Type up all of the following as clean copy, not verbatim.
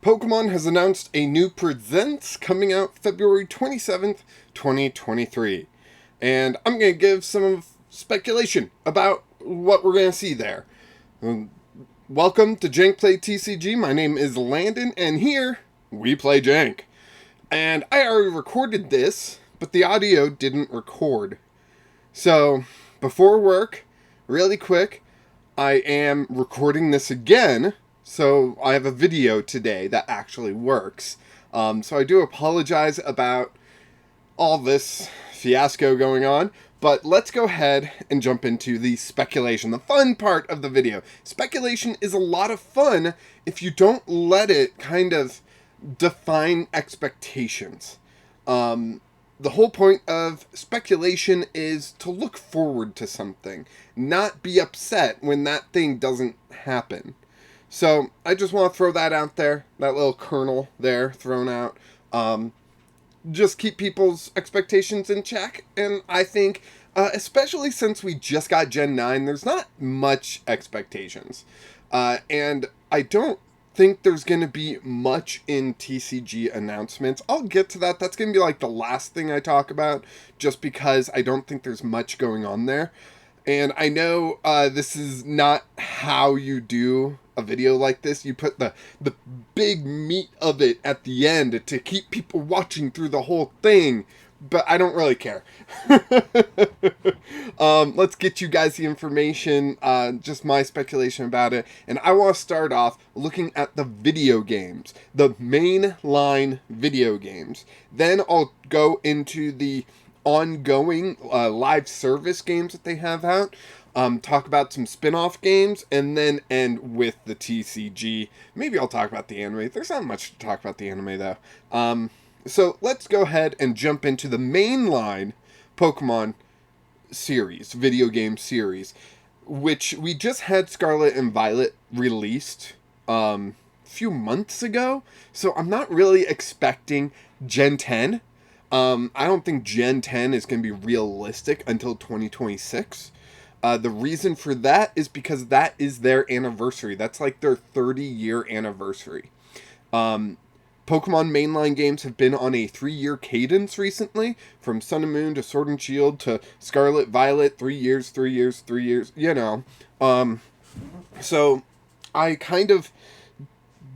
Pokemon has announced a new Presents coming out February 27th, 2023. And I'm going to give some speculation about what we're going to see there. Welcome to Jank Play TCG. My name is Landon, and here we play Jank. And I already recorded this, but the audio didn't record. So, before work, really quick, I am recording this again. So I have a video today that actually works. So I do apologize about all this fiasco going on, but let's go ahead and jump into the speculation, the fun part of the video. Speculation is a lot of fun if you don't let it kind of define expectations. The whole point of speculation is to look forward to something, not be upset when that thing doesn't happen. So, I just want to throw that out there, that little kernel there thrown out. Just keep people's expectations in check, and I think, especially since we just got Gen 9, there's not much expectations. And I don't think there's going to be much in TCG announcements. I'll get to that. That's going to be like the last thing I talk about, just because I don't think there's much going on there. And I know this is not how you do a video like this. You put the big meat of it at the end to keep people watching through the whole thing. But I don't really care. Let's get you guys the information, just my speculation about it. And I want to start off looking at the video games, the mainline video games. Then I'll go into the ongoing live service games that they have out, talk about some spin-off games, and then end with the TCG. Maybe I'll talk about the anime. There's not much to talk about the anime, though. So let's go ahead and jump into the mainline Pokemon series, video game series, which we just had Scarlet and Violet released a few months ago. So I'm not really expecting Gen 10. I don't think Gen 10 is going to be realistic until 2026. The reason for that is because that is their anniversary. That's like their 30-year anniversary. Pokemon mainline games have been on a 3-year cadence recently, from Sun and Moon to Sword and Shield to Scarlet Violet, 3 years, 3 years, 3 years, you know. So I kind of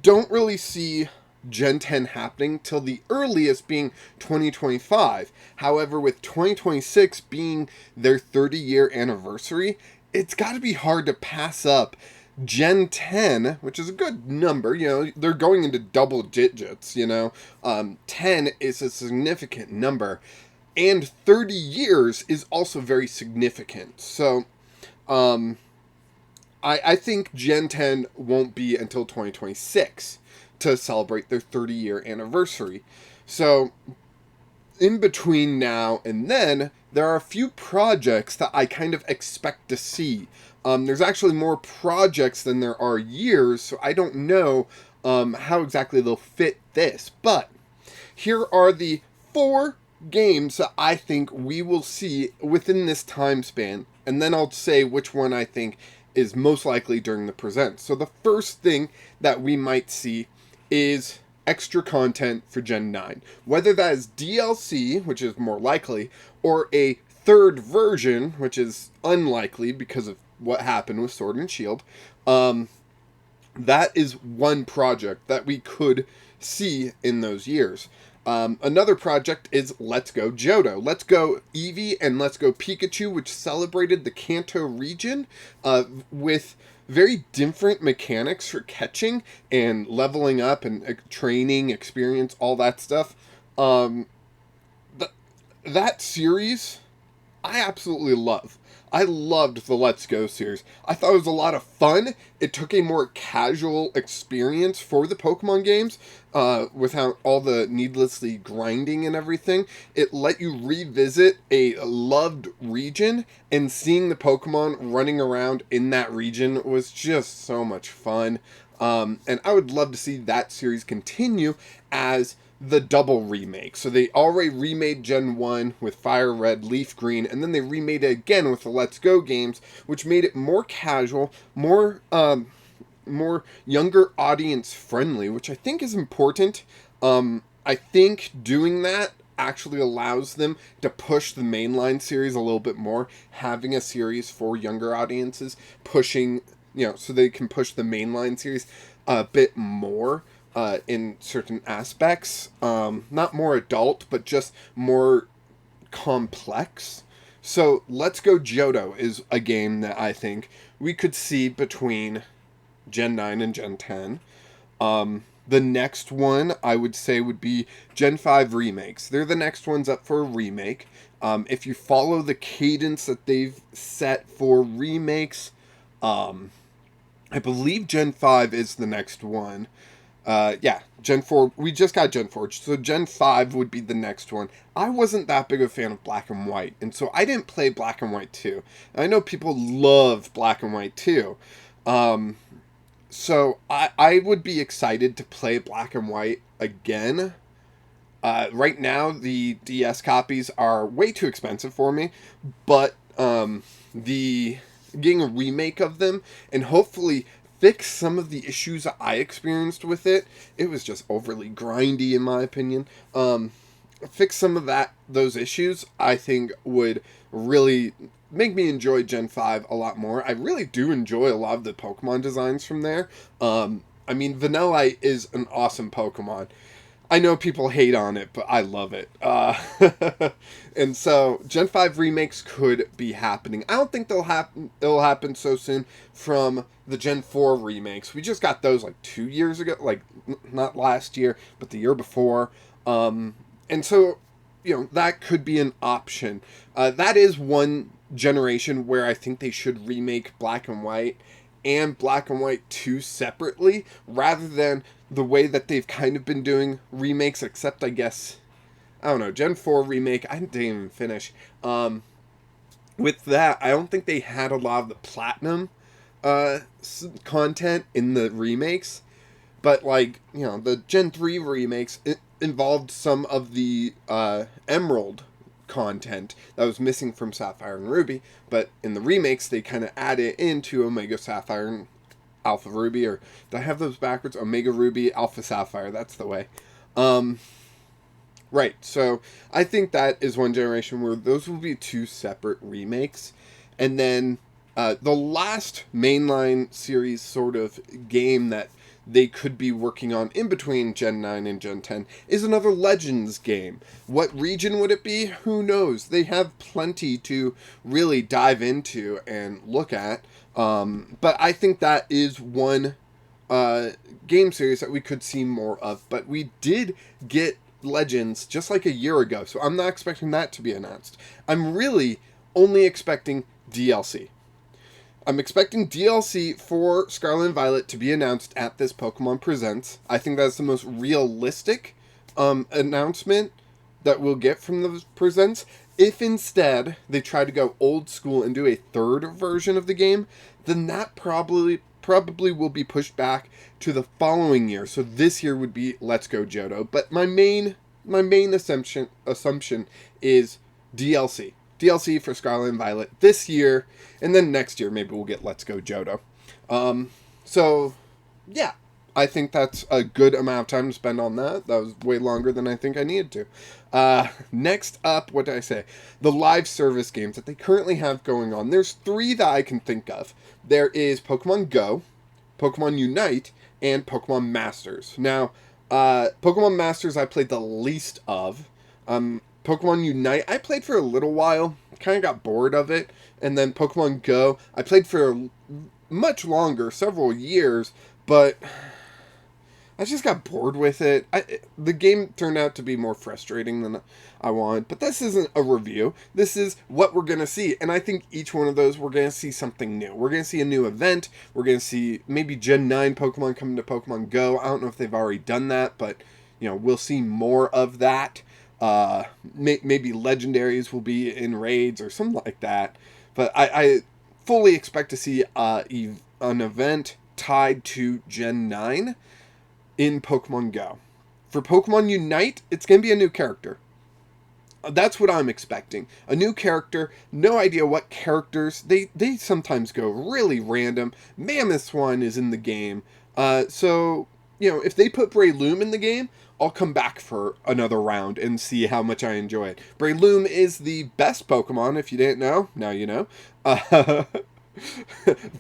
don't really see Gen 10 happening till the earliest being 2025. However, with 2026 being their 30-year anniversary, it's got to be hard to pass up Gen 10, which is a good number. You know, they're going into double digits, you know. 10 is a significant number, and 30 years is also very significant. So, I think Gen 10 won't be until 2026 to celebrate their 30-year anniversary. So, in between now and then, there are a few projects that I kind of expect to see. There's actually more projects than there are years, so I don't know how exactly they'll fit this. But here are the 4 games that I think we will see within this time span, and then I'll say which one I think is most likely during the present. So the first thing that we might see is extra content for Gen 9. Whether that is DLC, which is more likely, or a third version, which is unlikely because of what happened with Sword and Shield, that is one project that we could see in those years. Another project is Let's Go Johto. Let's Go Eevee and Let's Go Pikachu, which celebrated the Kanto region with very different mechanics for catching and leveling up and training, experience, all that stuff. That series, I absolutely love. I loved the Let's Go series. I thought it was a lot of fun. It took a more casual experience for the Pokemon games, without all the needlessly grinding and everything. It let you revisit a loved region, and seeing the Pokemon running around in that region was just so much fun. And I would love to see that series continue as the double remake. So they already remade Gen 1 with Fire Red, Leaf Green, and then they remade it again with the Let's Go games, which made it more casual, more more younger audience friendly, which I think is important. I think doing that actually allows them to push the mainline series a little bit more, having a series for younger audiences, pushing, so they can push the mainline series a bit more in certain aspects. Not more adult, but just more complex. So Let's Go Johto is a game that I think we could see between Gen 9 and Gen 10. The next one I would say would be Gen 5 remakes. They're the next ones up for a remake. If you follow the cadence that they've set for remakes, I believe Gen 5 is the next one. Yeah, Gen 4, we just got Gen 4, so Gen 5 would be the next one. I wasn't that big a fan of Black and White, and so I didn't play Black and White 2. I know people love Black and White 2. So I would be excited to play Black and White again. Right now, the DS copies are way too expensive for me, but the getting a remake of them and hopefully fix some of the issues I experienced with it. It was just overly grindy, in my opinion. Fix some of those issues, I think would really make me enjoy Gen 5 a lot more. I really do enjoy a lot of the Pokemon designs from there. I mean, Vanillite is an awesome Pokemon. I know people hate on it, but I love it. And so Gen 5 remakes could be happening. I don't think it'll happen so soon from the Gen 4 remakes. We just got those like 2 years ago, like not last year, but the year before. And so, that could be an option. That is one generation where I think they should remake Black and White and Black and White 2 separately, rather than the way that they've kind of been doing remakes, except I guess, I don't know, Gen 4 remake, I didn't even finish. With that, I don't think they had a lot of the Platinum content in the remakes, but the Gen 3 remakes, it involved some of the Emerald content that was missing from Sapphire and Ruby, but in the remakes they kind of add it into Omega Sapphire and Alpha Ruby, or did I have those backwards? Omega Ruby, Alpha Sapphire, that's the way. Right, so I think that is one generation where those will be 2 separate remakes, and then the last mainline series sort of game that they could be working on in between Gen 9 and Gen 10 is another Legends game. What region would it be? Who knows? They have plenty to really dive into and look at. But I think that is one game series that we could see more of. But we did get Legends just like a year ago, so I'm not expecting that to be announced. I'm really only expecting DLC. I'm expecting DLC for Scarlet and Violet to be announced at this Pokemon Presents. I think that's the most realistic announcement that we'll get from the Presents. If instead they try to go old school and do a third version of the game, then that probably will be pushed back to the following year. So this year would be Let's Go Johto. But my main assumption is DLC. DLC for Scarlet and Violet this year, and then next year maybe we'll get Let's Go Johto. So, yeah, I think that's a good amount of time to spend on that. That was way longer than I think I needed to. Next up, what did I say? The live service games that they currently have going on. There's 3 that I can think of. There is Pokemon Go, Pokemon Unite, and Pokemon Masters. Now, Pokemon Masters I played the least of. Pokemon Unite, I played for a little while, kind of got bored of it, and then Pokemon Go, I played for much longer, several years, but I just got bored with it. The game turned out to be more frustrating than I wanted, but this isn't a review. This is what we're going to see, and I think each one of those, we're going to see something new. We're going to see a new event. We're going to see maybe Gen 9 Pokemon coming to Pokemon Go. I don't know if they've already done that, but, we'll see more of that. Maybe legendaries will be in raids or something like that. But I fully expect to see an event tied to Gen 9 in Pokemon Go. For Pokemon Unite, it's going to be a new character. That's what I'm expecting. A new character, no idea what characters. They sometimes go really random. Mammoth one is in the game. So, if they put Breloom in the game, I'll come back for another round and see how much I enjoy it. Breloom is the best Pokemon, if you didn't know. Now you know.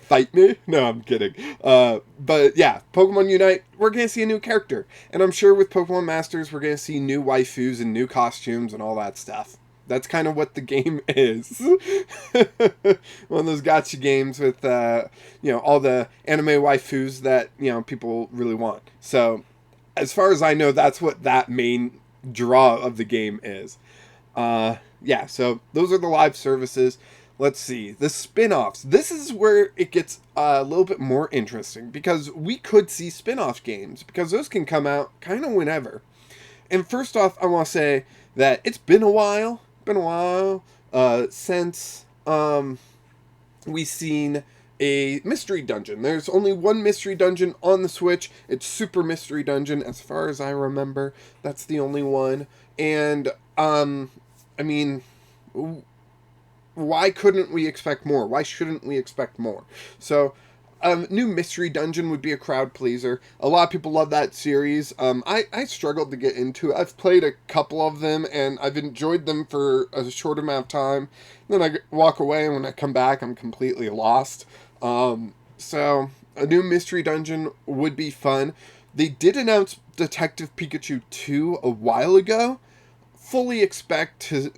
Fight me? No, I'm kidding. But yeah, Pokemon Unite, we're going to see a new character. And I'm sure with Pokemon Masters, we're going to see new waifus and new costumes and all that stuff. That's kind of what the game is. One of those gacha games with, all the anime waifus that, people really want. So, as far as I know, that's what that main draw of the game is. So those are the live services. Let's see, the spin-offs. This is where it gets a little bit more interesting, because we could see spin-off games, because those can come out kind of whenever. And first off, I want to say that it's been a while since we've seen a mystery dungeon. There's only one mystery dungeon on the Switch. It's Super Mystery Dungeon, as far as I remember. That's the only one. And, why couldn't we expect more? Why shouldn't we expect more? So, new Mystery Dungeon would be a crowd pleaser. A lot of people love that series. I struggled to get into it. I've played a couple of them, and I've enjoyed them for a short amount of time. Then I walk away, and when I come back, I'm completely lost. So, a new Mystery Dungeon would be fun. They did announce Detective Pikachu 2 a while ago. Fully expect to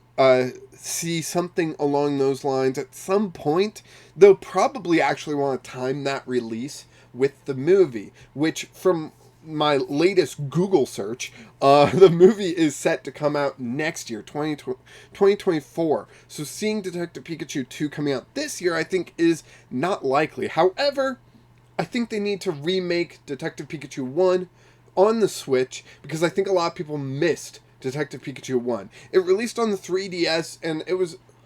see something along those lines at some point. They'll probably actually want to time that release with the movie, which from my latest Google search, the movie is set to come out next year, 2024. So seeing Detective Pikachu 2 coming out this year, I think, is not likely. However, I think they need to remake Detective Pikachu 1 on the Switch, because I think a lot of people missed Detective Pikachu 1. It released on the 3DS, and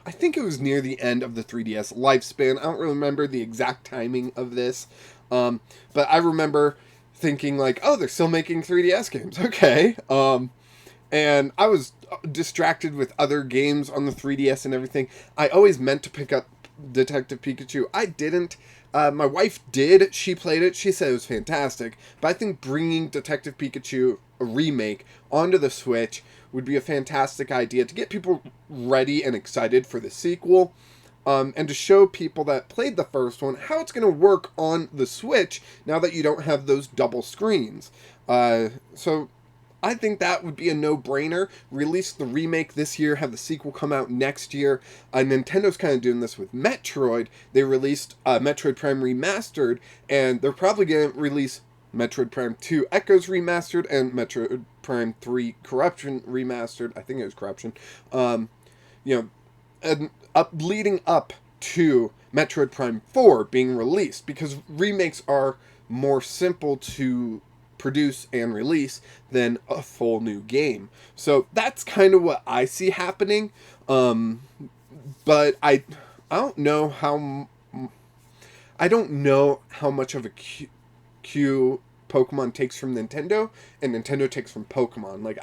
I think it was near the end of the 3DS lifespan. I don't really remember the exact timing of this, but I remember thinking like, oh, they're still making 3DS games, okay. And I was distracted with other games on the 3DS and everything. I always meant to pick up Detective Pikachu. I didn't. My wife did. She played it. She said it was fantastic. But I think bringing Detective Pikachu, a remake, onto the Switch would be a fantastic idea to get people ready and excited for the sequel. And to show people that played the first one how it's going to work on the Switch now that you don't have those double screens. So I think that would be a no-brainer. Release the remake this year, have the sequel come out next year. Nintendo's kind of doing this with Metroid. They released Metroid Prime Remastered, and they're probably going to release Metroid Prime 2 Echoes Remastered and Metroid Prime 3 Corruption Remastered. I think it was Corruption. Leading up to Metroid Prime 4 being released, because remakes are more simple to produce and release than a full new game. So that's kind of what I see happening. But I don't know how much of a cue Pokemon takes from Nintendo and Nintendo takes from Pokemon. Like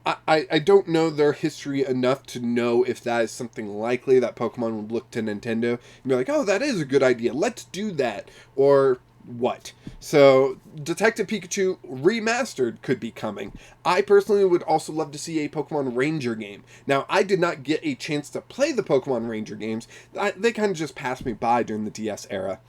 I don't know their history enough to know if that is something likely that Pokemon would look to Nintendo and be like, oh, that is a good idea, let's do that, or what. So Detective Pikachu Remastered could be coming. I personally would also love to see a Pokemon Ranger game. Now, I did not get a chance to play the Pokemon Ranger games. They kind of just passed me by during the DS era.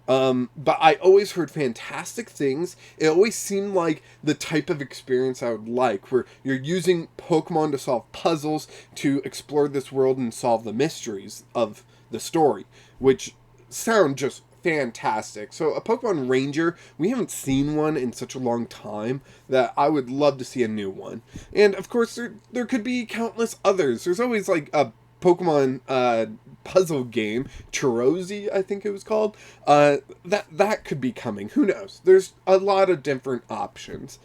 But I always heard fantastic things. It always seemed like the type of experience I would like, where you're using Pokemon to solve puzzles, to explore this world and solve the mysteries of the story, which sound just fantastic. So a Pokemon Ranger, we haven't seen one in such a long time that I would love to see a new one. And of course there could be countless others. There's always like a Pokemon puzzle game, Chirozy, I think it was called. That could be coming. Who knows? There's a lot of different options.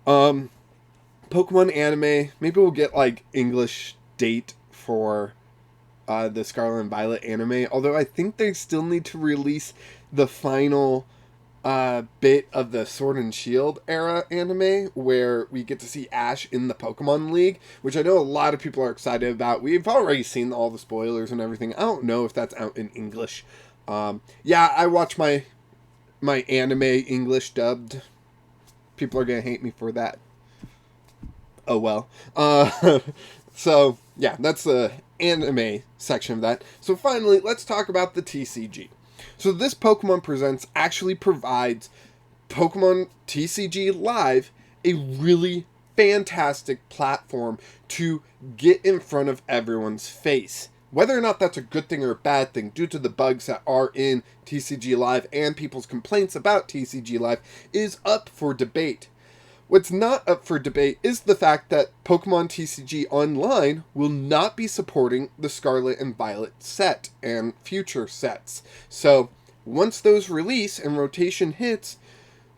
Pokemon anime, maybe we'll get like English date for the Scarlet and Violet anime, although I think they still need to release the final bit of the Sword and Shield era anime where we get to see Ash in the Pokemon League, which I know a lot of people are excited about. We've already seen all the spoilers and everything. I don't know if that's out in English. Yeah, I watch my anime English dubbed. People are gonna hate me for that. Oh well. So yeah, that's the anime section of that. So finally, let's talk about the TCG. So this Pokemon Presents actually provides Pokemon TCG Live a really fantastic platform to get in front of everyone's face. Whether or not that's a good thing or a bad thing, due to the bugs that are in TCG Live and people's complaints about TCG Live, is up for debate. What's not up for debate is the fact that Pokemon TCG Online will not be supporting the Scarlet and Violet set and future sets. So, once those release and rotation hits,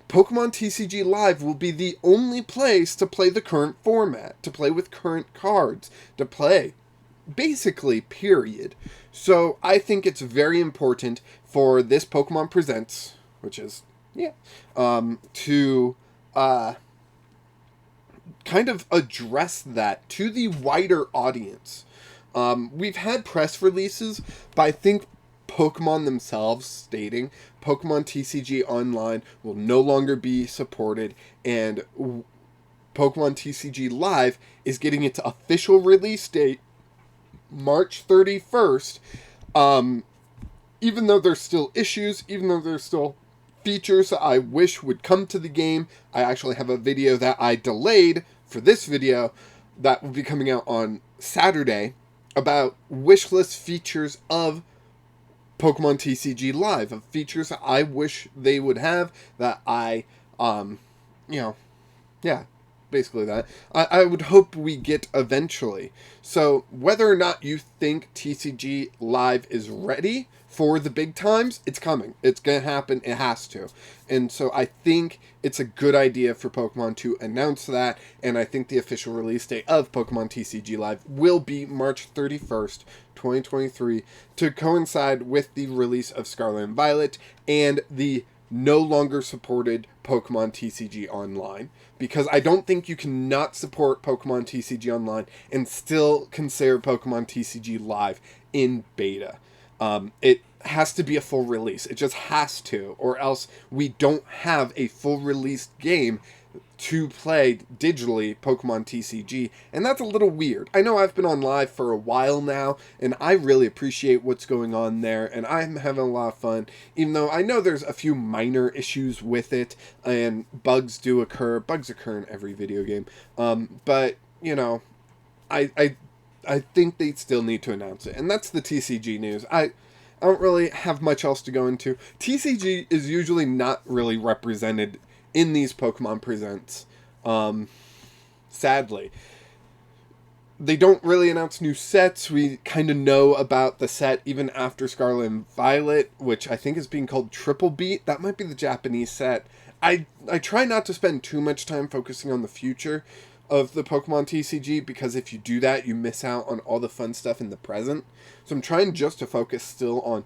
Pokemon TCG Live will be the only place to play the current format, to play with current cards, to play. Basically, period. So, I think it's very important for this Pokemon Presents, which is, to kind of address that to the wider audience. We've had press releases, but I think Pokemon themselves stating Pokemon TCG Online will no longer be supported, and Pokemon TCG Live is getting its official release date, March 31st. Even though there's still issues, even though there's still features that I wish would come to the game, I actually have a video that I delayed for this video that will be coming out on Saturday about wishlist features of Pokemon TCG Live, of features that I wish they would have, that I, basically that. I would hope we get eventually. So, whether or not you think TCG Live is ready for the big times, it's coming. It's going to happen. It has to. And so I think it's a good idea for Pokemon to announce that, and I think the official release date of Pokemon TCG Live will be March 31st, 2023, to coincide with the release of Scarlet and Violet and the no longer supported Pokemon TCG Online. Because I don't think you can not support Pokemon TCG Online and still consider Pokemon TCG Live in beta. It has to be a full release. It just has to, or else we don't have a full released game to play digitally Pokemon TCG, and that's a little weird. I know I've been on live for a while now, and I really appreciate what's going on there, and I'm having a lot of fun, even though I know there's a few minor issues with it, and bugs do occur. Bugs occur in every video game, but, I think they still need to announce it, and that's the TCG news. I don't really have much else to go into. TCG is usually not really represented in these Pokemon Presents. Sadly. They don't really announce new sets. We kind of know about the set even after Scarlet and Violet, which I think is being called Triple Beat. That might be the Japanese set. I try not to spend too much time focusing on the future of the Pokemon TCG, because if you do that, you miss out on all the fun stuff in the present. So I'm trying just to focus still on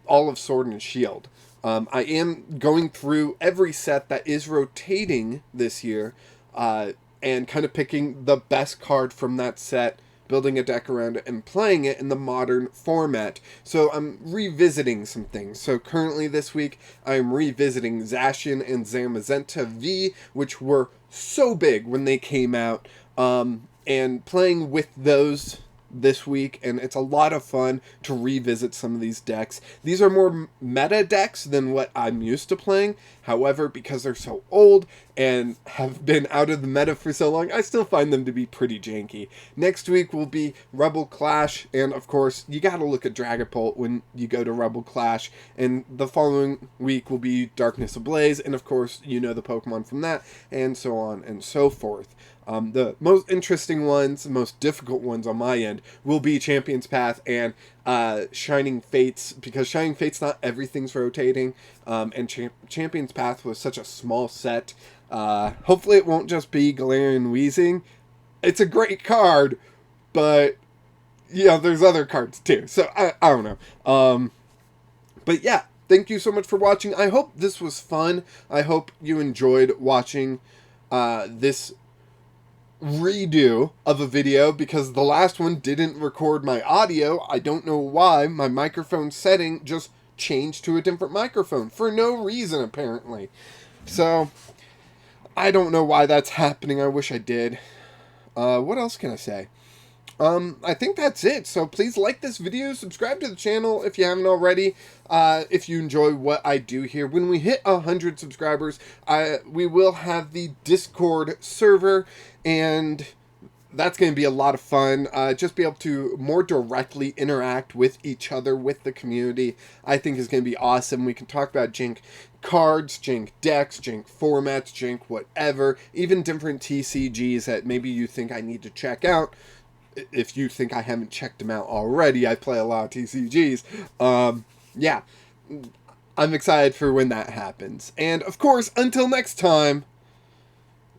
all of Sword and Shield. I am going through every set that is rotating this year, and kind of picking the best card from that set, building a deck around it, and playing it in the modern format. So I'm revisiting some things. So currently this week, I'm revisiting Zacian and Zamazenta V, which were so big when they came out, and playing with those this week, and it's a lot of fun to revisit some of these decks. These are more meta decks than what I'm used to playing. However, because they're so old and have been out of the meta for so long, I still find them to be pretty janky. Next week will be Rebel Clash, and of course, you gotta look at Dragapult when you go to Rebel Clash, and the following week will be Darkness Ablaze, and of course, you know the Pokemon from that, and so on and so forth. The most interesting ones, the most difficult ones on my end, will be Champion's Path and Shining Fates, because Shining Fates, not everything's rotating, and Champion's Path was such a small set. Hopefully it won't just be Galarian Weezing. It's a great card, but, there's other cards too, so I don't know. But yeah, thank you so much for watching. I hope this was fun. I hope you enjoyed watching this redo of a video, because the last one didn't record my audio. I don't know why. My microphone setting just changed to a different microphone for no reason, apparently. So, I don't know why that's happening. I wish I did. What else can I say? I think that's it. So please like this video, subscribe to the channel if you haven't already, if you enjoy what I do here. When we hit 100 subscribers, we will have the Discord server, and that's going to be a lot of fun. Just be able to more directly interact with each other, with the community, I think is going to be awesome. We can talk about Jank cards, Jank decks, Jank formats, Jank whatever, even different TCGs that maybe you think I need to check out. If you think I haven't checked them out already, I play a lot of TCGs. Yeah, I'm excited for when that happens. And of course, until next time,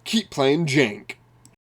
keep playing Jank.